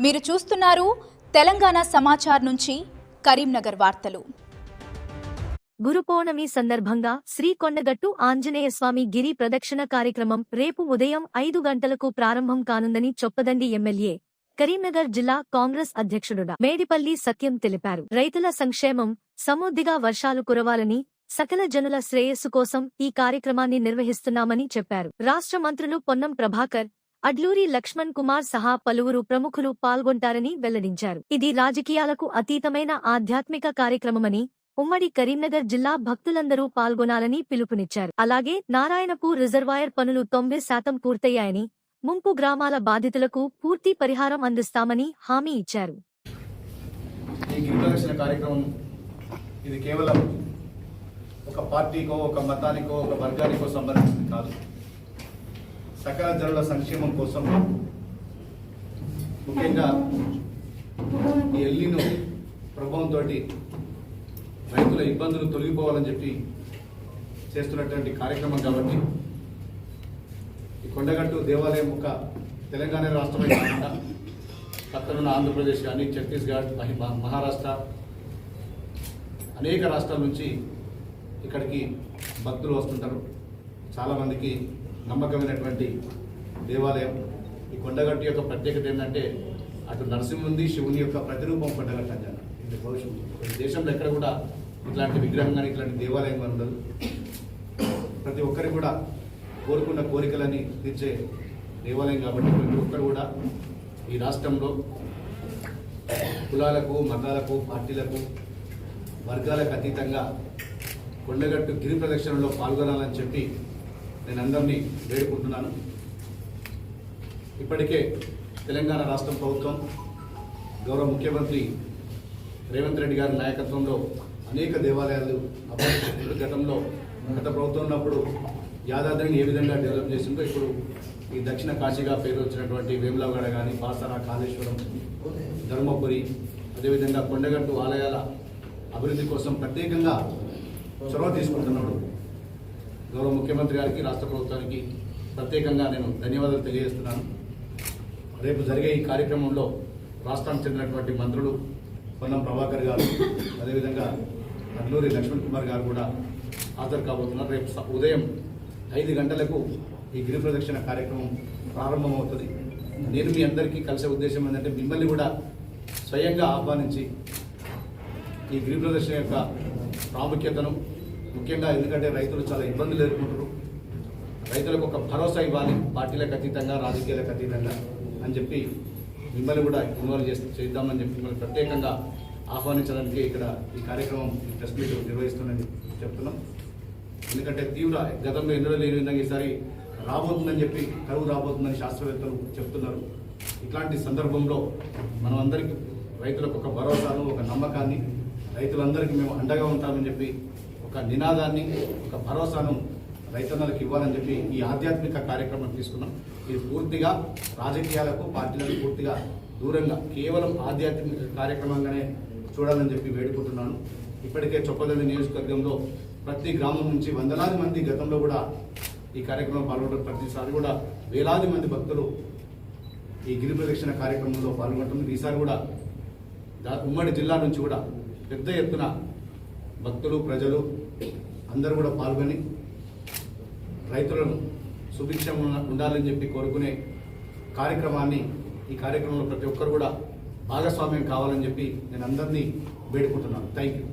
మీరు చూస్తున్నారు తెలంగాణ సమాచార్ నుంచి కరీంనగర్ వార్తలు. గురు పౌర్ణమి సందర్భంగా శ్రీ కొండగట్టు ఆంజనేయస్వామి గిరి ప్రదక్షిణ కార్యక్రమం రేపు ఉదయం 5 గంటలకు ప్రారంభం కానుందని చొప్పదండి ఎమ్మెల్యే, కరీంనగర్ జిల్లా కాంగ్రెస్ అధ్యక్షుడు మేడిపల్లి సత్యం తెలిపారు. రైతుల సంక్షేమం, సమృద్ధిగా వర్షాలు కురవాలని, సకల జనుల శ్రేయస్సు కోసం ఈ కార్యక్రమాన్ని నిర్వహిస్తున్నామని చెప్పారు. రాష్ట్ర మంత్రులు పొన్నం ప్రభాకర్, అడ్లూరి లక్ష్మణ్ కుమార్ సహా పలువురు ప్రముఖులు పాల్గొంటారని వెల్లడించారు. ఇది రాజకీయాలకు అతీతమైన ఆధ్యాత్మిక కార్యక్రమమని, ఉమ్మడి కరీంనగర్ జిల్లా భక్తులందరూ పాల్గొనాలని పిలుపునిచ్చారు. అలాగే నారాయణపూర్ రిజర్వాయర్ పనులు 90% పూర్తయ్యాయని, ముంపు గ్రామాల బాధితులకు పూర్తి పరిహారం అందిస్తామని హామీ ఇచ్చారు. ఇది కేవలం ఒక పార్టీకో, ఒక మతానికో, ఒక వర్గానికో సంబంధించింది కాదు. సకల జనుల సంక్షేమం కోసం, ముఖ్యంగా ఈ ఎల్నినో ప్రభావంతో రైతుల ఇబ్బందులు తొలగిపోవాలని చెప్పి చేస్తున్నటువంటి కార్యక్రమం కాబట్టి ఈ కొండగట్టు దేవాలయం ఒక తెలంగాణ రాష్ట్రమే కాకుండా పక్కనున్న ఆంధ్రప్రదేశ్ కానీ, ఛత్తీస్గఢ్, మహారాష్ట్ర, అనేక రాష్ట్రాల నుంచి ఇక్కడికి భక్తులు వస్తుంటారు. చాలామందికి నమ్మకమైనటువంటి దేవాలయం. ఈ కొండగట్టు యొక్క ప్రత్యేకత ఏంటంటే అటు నరసింహుంది, శివుని యొక్క ప్రతిరూపం కొండగట్టు అంటారు. ఇది భవిష్యత్తు దేశంలో ఎక్కడ కూడా ఇట్లాంటి విగ్రహం కానీ, ఇట్లాంటి దేవాలయం కానీ ఉండదు. ప్రతి ఒక్కరికి కూడా కోరుకున్న కోరికలని తీర్చే దేవాలయం కాబట్టి ప్రతి ఒక్కరు కూడా ఈ రాష్ట్రంలో కులాలకు, మతాలకు, పార్టీలకు, వర్గాలకు అతీతంగా కొండగట్టు గిరి ప్రదక్షిణలో పాల్గొనాలని చెప్పి నేను అందరినీ వేడుకుంటున్నాను. ఇప్పటికే తెలంగాణ రాష్ట్ర ప్రభుత్వం, గౌరవ ముఖ్యమంత్రి రేవంత్ రెడ్డి గారి నాయకత్వంలో అనేక దేవాలయాలు గతంలో గత ప్రభుత్వం ఉన్నప్పుడు యాదాద్రిని ఏ విధంగా డెవలప్ చేసిందో ఇప్పుడు ఈ దక్షిణ కాశీగా పేరు వచ్చినటువంటి వేములవాడ కానీ, బాసర, కాళేశ్వరం, ధర్మపురి, అదేవిధంగా కొండగట్టు ఆలయాల అభివృద్ధి కోసం ప్రత్యేకంగా చొరవ తీసుకుంటున్నాడు. గౌరవ ముఖ్యమంత్రి గారికి, రాష్ట్ర ప్రభుత్వానికి ప్రత్యేకంగా నేను ధన్యవాదాలు తెలియజేస్తున్నాను. రేపు జరిగే ఈ కార్యక్రమంలో రాష్ట్రానికి చెందినటువంటి మంత్రులు పొన్నం ప్రభాకర్ గారు, అదేవిధంగా అడ్లూరి లక్ష్మణ్ కుమార్ గారు కూడా హాజరు కాబోతున్నారు. రేపు ఉదయం 5 గంటలకు ఈ గిరి ప్రదక్షిణ కార్యక్రమం ప్రారంభమవుతుంది. నేను మీ అందరికీ కలిసే ఉద్దేశం ఏంటంటే మిమ్మల్ని కూడా స్వయంగా ఆహ్వానించి ఈ గిరి ప్రదక్షిణ యొక్క ప్రాముఖ్యతను, ముఖ్యంగా ఎందుకంటే రైతులు చాలా ఇబ్బందులు ఎదుర్కొంటారు, రైతులకు ఒక భరోసా ఇవ్వాలి, పార్టీలకు అతీతంగా, రాజకీయాలకు అతీతంగా అని చెప్పి మిమ్మల్ని కూడా ఇన్వాల్వ్ చేద్దామని చెప్పి మిమ్మల్ని ప్రత్యేకంగా ఆహ్వానించడానికి ఇక్కడ ఈ కార్యక్రమం, ఈ ప్రెస్ మీట్ నిర్వహిస్తుందని చెప్తున్నాం. ఎందుకంటే తీవ్ర గతంలో ఎన్నడూ లేని విధంగా ఈసారి రాబోతుందని చెప్పి, కరువు రాబోతుందని శాస్త్రవేత్తలు చెప్తున్నారు. ఇట్లాంటి సందర్భంలో మనం అందరికీ రైతులకు ఒక భరోసాను, ఒక నమ్మకాన్ని, రైతులందరికీ మేము అండగా ఉంటామని చెప్పి ఒక నినాదాన్ని, ఒక భరోసాను రైతన్నలకు ఇవ్వాలని చెప్పి ఈ ఆధ్యాత్మిక కార్యక్రమం తీసుకున్నాం. ఇది పూర్తిగా రాజకీయాలకు, పార్టీలకు పూర్తిగా దూరంగా కేవలం ఆధ్యాత్మిక కార్యక్రమంగానే చూడాలని చెప్పి వేడుకుంటున్నాను. ఇప్పటికే చొప్పదండి నియోజకవర్గంలో ప్రతి గ్రామం నుంచి వందలాది మంది గతంలో కూడా ఈ కార్యక్రమం పాల్గొంటారు. ప్రతిసారి కూడా వేలాది మంది భక్తులు ఈ గిరి ప్రదక్షిణ కార్యక్రమంలో పాల్గొంటున్నారు. ఈసారి కూడా ఉమ్మడి జిల్లా నుంచి కూడా పెద్ద ఎత్తున భక్తులు, ప్రజలు అందరూ కూడా పాల్గొని రైతులను సుభిక్షం ఉండాలని చెప్పి కోరుకునే కార్యక్రమాన్ని, ఈ కార్యక్రమంలో ప్రతి ఒక్కరు కూడా భాగస్వామ్యం కావాలని చెప్పి నేను అందరినీ వేడుకుంటున్నాను. Thank you.